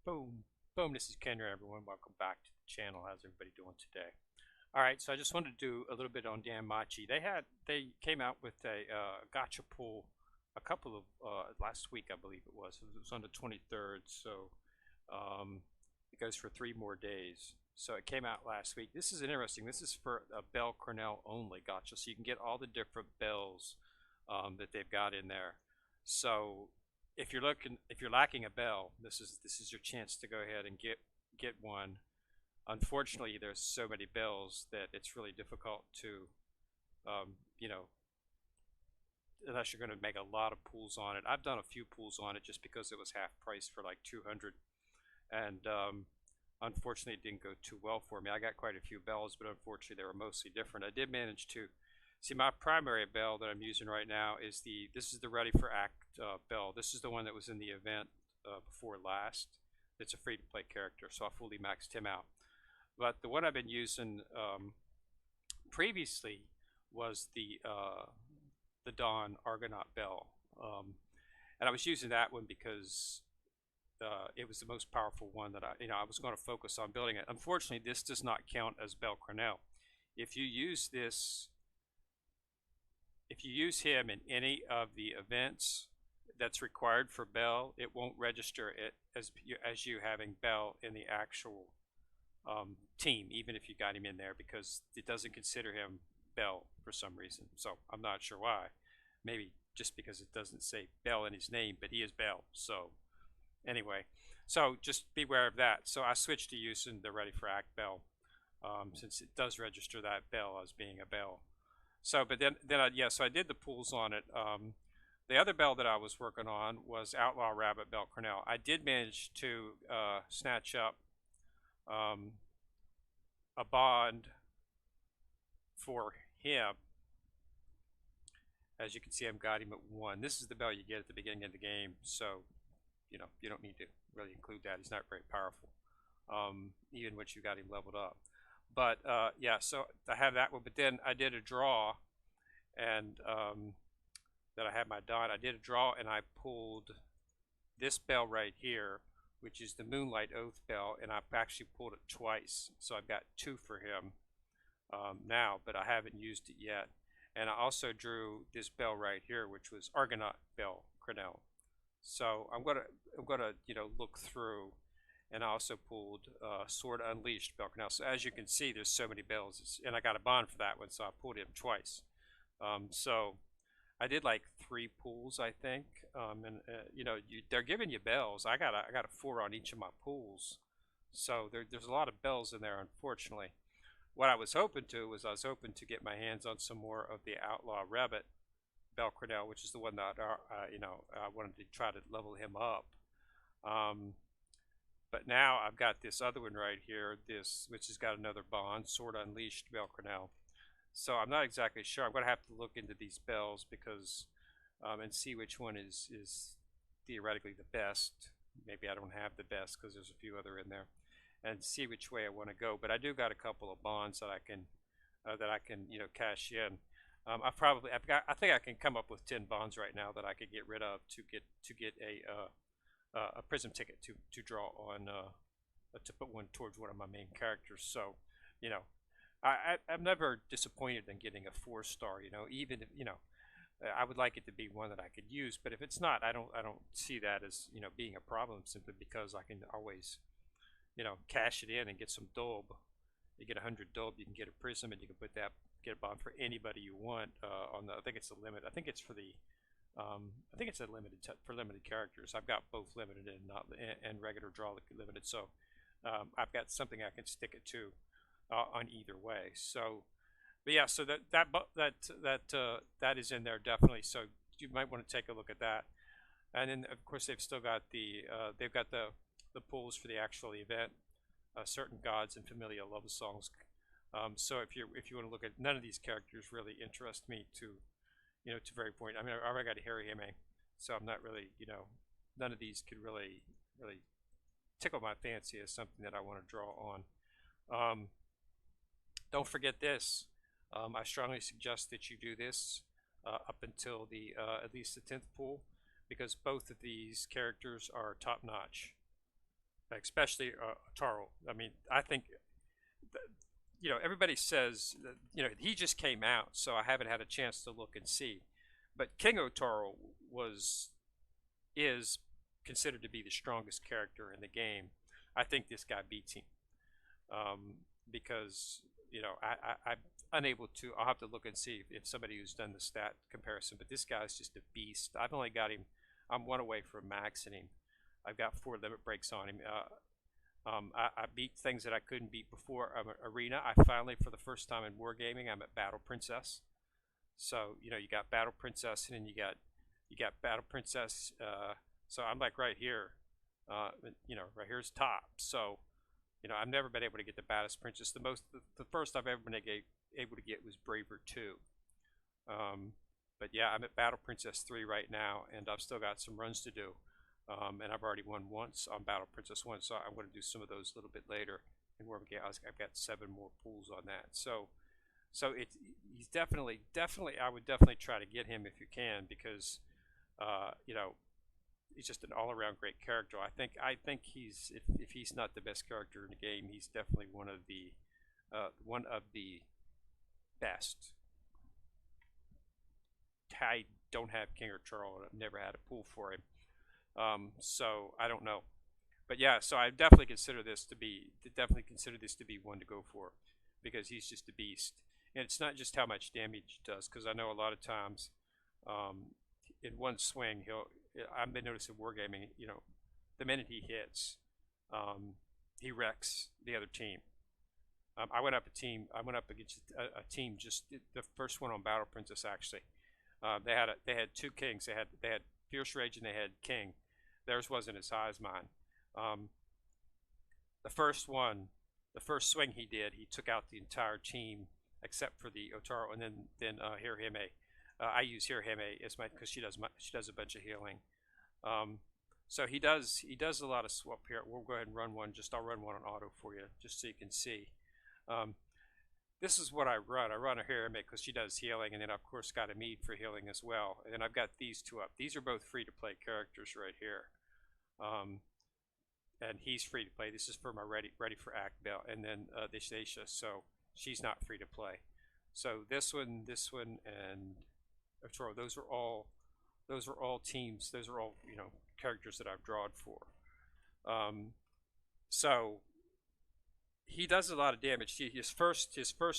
Boom. Boom. This is Kendra, everyone. Welcome back to the channel. How's everybody doing today? All right, so I just wanted to do a little bit on DanMachi. They came out with a Gacha pool a couple of last week, I believe it was. It was on the 23rd, so it goes for 3 more days. So it came out last week. This is interesting. This is for a Bell Cornell only Gacha, so you can get all the different bells that they've got in there. So if you're lacking a bell, this is your chance to go ahead and get one. Unfortunately, there's so many bells that it's really difficult to, you know, unless you're going to make a lot of pools on it. I've done a few pools on it just because it was half price for like 200, and unfortunately, it didn't go too well for me. I got quite a few bells, but unfortunately, they were mostly different. I did manage to see my primary bell that I'm using right now is this is the Ready for Act bell. This is the one that was in the event before last. It's a free-to-play character, so I fully maxed him out. But the one I've been using previously was the Dawn Argonaut bell, and I was using that one because it was the most powerful one that I was going to focus on building it. Unfortunately, this does not count as Bell Cornell. If you use him in any of the events that's required for Bell, it won't register it as you having Bell in the actual team, even if you got him in there, because it doesn't consider him Bell for some reason. So I'm not sure why. Maybe just because it doesn't say Bell in his name, but he is Bell. So anyway, so just beware of that. So I switched to using the Ready for Act bell since it does register that bell as being a bell. So, but then so I did the pools on it. The other bell that I was working on was Outlaw Rabbit Bell Cornell. I did manage to snatch up a bond for him. As you can see, I've got him at 1. This is the bell you get at the beginning of the game, so you don't need to really include that. He's not very powerful, even once you got him leveled up. But yeah, so I have that one. But then I did a draw, and that I had my dot. I did a draw, and I pulled this bell right here, which is the Moonlight Oath bell, and I've actually pulled it twice. So I've got 2 for him now, but I haven't used it yet. And I also drew this bell right here, which was Argonaut Bell Cornell. So I'm gonna look through, and I also pulled Sword Unleashed Bell Cornell. So as you can see, there's so many bells, and I got a bond for that one, so I pulled him twice. So I did like 3 pools, I think, and they're giving you bells. I got a 4 on each of my pools, so there's a lot of bells in there, unfortunately. What I was hoping to get my hands on some more of the Outlaw Rabbit Bell Cornell, which is the one that I wanted to try to level him up. But now I've got this other one right here, which has got another bond, Sword Unleashed Bell Cornell. So I'm not exactly sure. I'm going to have to look into these bells because and see which one is theoretically the best. Maybe I don't have the best because there's a few other in there, and see which way I want to go. But I do got a couple of bonds that I can cash in. I think I can come up with 10 bonds right now that I could get rid of to get a prism ticket to draw on to put one towards one of my main characters. So I'm never disappointed in getting a 4-star. Even if I would like it to be one that I could use, but if it's not, I don't see that as being a problem, simply because I can always cash it in and get some dub. You get 100 dub, you can get a prism, and you can get a bond for anybody you want. I think it's a limit. I think it's for the I think it's a for limited characters. I've got both limited and regular draw limited, so I've got something I can stick it to on either way. So, but yeah, so that is in there definitely. So you might want to take a look at that. And then of course they've still got the pools for the actual event, certain gods and familial love songs. So if you want to look at, none of these characters really interest me to very point. I mean, I already got a Harry Hime, so I'm not really none of these could really tickle my fancy as something that I want to draw on. Don't forget this. I strongly suggest that you do this up until at least the 10th pool, because both of these characters are top notch. especially Taro. I mean, I think everybody says that, he just came out, so I haven't had a chance to look and see. But King Otaro was is considered to be the strongest character in the game. I think this guy beats him because I'm unable to. I'll have to look and see if somebody who's done the stat comparison. But this guy's just a beast. I've only got him. I'm one away from maxing him. I've got 4 limit breaks on him. I beat things that I couldn't beat before. Arena. I finally, for the first time in wargaming, I'm at Battle Princess. So you got Battle Princess, and then you got Battle Princess. So I'm like right here. Right here's top. So I've never been able to get the baddest princess. The first I've ever been able to get was Braver 2. But yeah, I'm at Battle Princess 3 right now, and I've still got some runs to do. And I've already won once on Battle Princess 1, so I'm going to do some of those a little bit later. And I've got 7 more pools on that. So he's definitely I would definitely try to get him if you can, because he's just an all-around great character. I think he's if he's not the best character in the game, he's definitely one of the best. I don't have King or Charles. I've never had a pool for him, so I don't know. But yeah, so I definitely consider this to be one to go for, because he's just a beast. And it's not just how much damage he does, because I know a lot of times in one swing I've been noticing wargaming, the minute he hits, he wrecks the other team. I went up against a team, just the first one on Battle Princess actually. They had 2 kings. They had Fierce Rage and they had King. Theirs wasn't as high as mine. The first swing he did, he took out the entire team except for the Otaro, and then Hirahime. I use Hirahime as because she does a bunch of healing. So he does a lot of swap here. We'll go ahead and run one. I'll run one on auto for you, just so you can see. This is what I run. I run a Hirahime because she does healing, and then of course got a Mead for healing as well. And then I've got these 2 up. These are both free to play characters right here. And he's free to play. This is for my ready for act belt, and then this Aisha, so she's not free to play. So this one, and Otoro, those are all teams. Those are all characters that I've drawn for. So he does a lot of damage. His first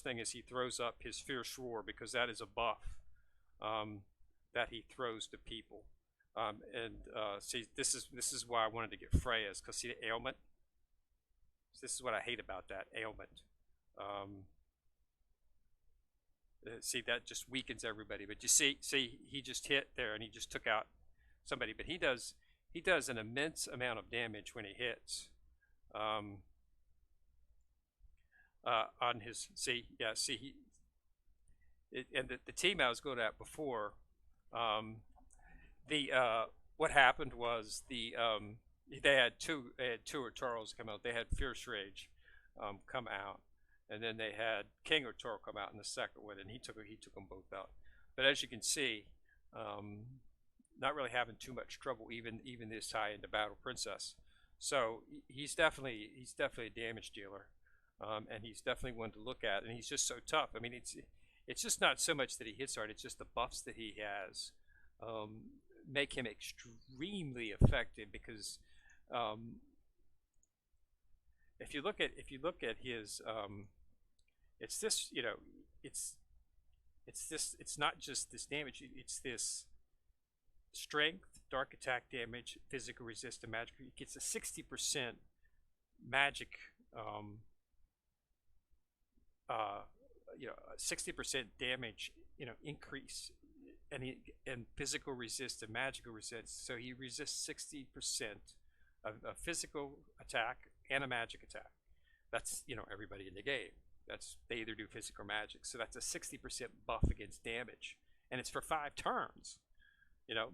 thing is he throws up his Fierce Roar, because that is a buff that he throws to people. See, this is why I wanted to get Freya's, because see the ailment. This is what I hate about that ailment. See, that just weakens everybody. But you see, he just hit there and he just took out somebody. But he does an immense amount of damage when he hits. On his and the team I was going at before. What happened was they had two Otoros come out. They had Fierce Rage come out, and then they had King Otoro come out in the second one, and he took them both out. But as you can see, not really having too much trouble even this high into Battle Princess. So he's definitely a damage dealer, and he's definitely one to look at. And he's just so tough. I mean, it's just not so much that he hits hard; it's just the buffs that he has make him extremely effective. Because if you look at his, it's this, it's not just this damage; it's this strength, dark attack damage, physical resist, and magic. He gets a 60% magic, 60% damage, increase, and physical resist and magical resist. So he resists 60% of physical attack and a magic attack. That's everybody in the game. They either do physical or magic. So that's a 60% buff against damage, and it's for 5 turns.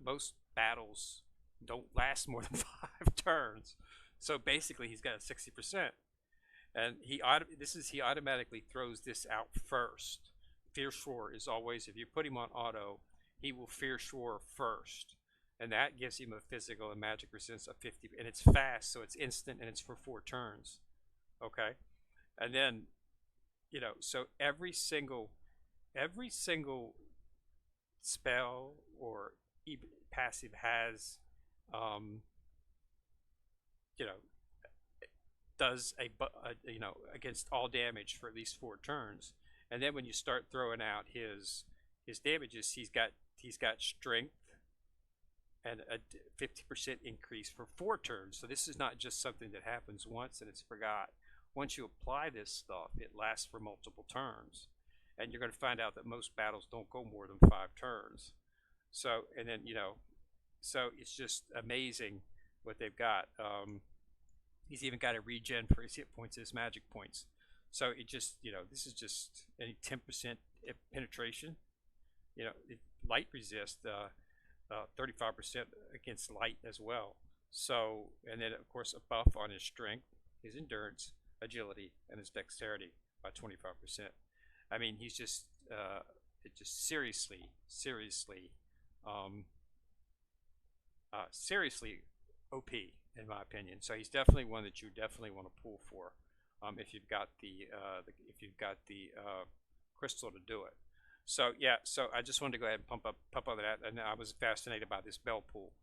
Most battles don't last more than 5 turns. So basically, he's got a 60%, and he automatically throws this out first. Fierce Roar is always, if you put him on auto, he will Fierce Roar first, and that gives him a physical and magic resistance of 50, and it's fast, so it's instant, and it's for 4 turns. Okay, and then so every single spell or passive has you know does against all damage for at least 4 turns. And then when you start throwing out his damages, he's got strength and a 50% increase for 4 turns. So this is not just something that happens once and it's forgot. Once you apply this stuff, it lasts for multiple turns, and you're going to find out that most battles don't go more than 5 turns. So, and then so it's just amazing what they've got. He's even got a regen for his hit points, his magic points. So it just, this is just any 10% penetration. Light resist, 35% against light as well. So, and then of course a buff on his strength, his endurance, agility, and his dexterity by 25%. I mean, he's just, seriously OP in my opinion. So he's definitely one that you definitely want to pull for, if you've got the crystal to do it. So yeah, so I just wanted to go ahead and pump up that, and I was fascinated by this bell pool.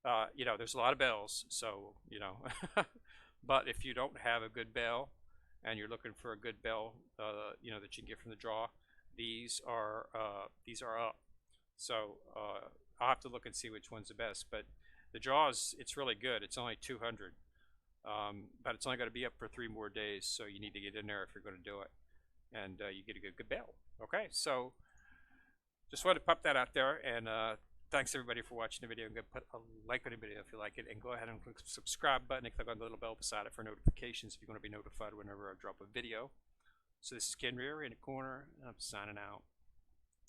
There's a lot of bells, so but if you don't have a good bell and you're looking for a good bell, that you can get from the draw, these are up. So I'll have to look and see which one's the best. But the draws, it's really good. It's only 200, but it's only going to be up for 3 more days. So you need to get in there if you're going to do it, and you get a good bell. Okay, so just wanted to pop that out there, and thanks everybody for watching the video. And go put a like on the video if you like it, and go ahead and click the subscribe button and click on the little bell beside it for notifications if you want to be notified whenever I drop a video. So this is Ken Rear in the corner, and I'm signing out.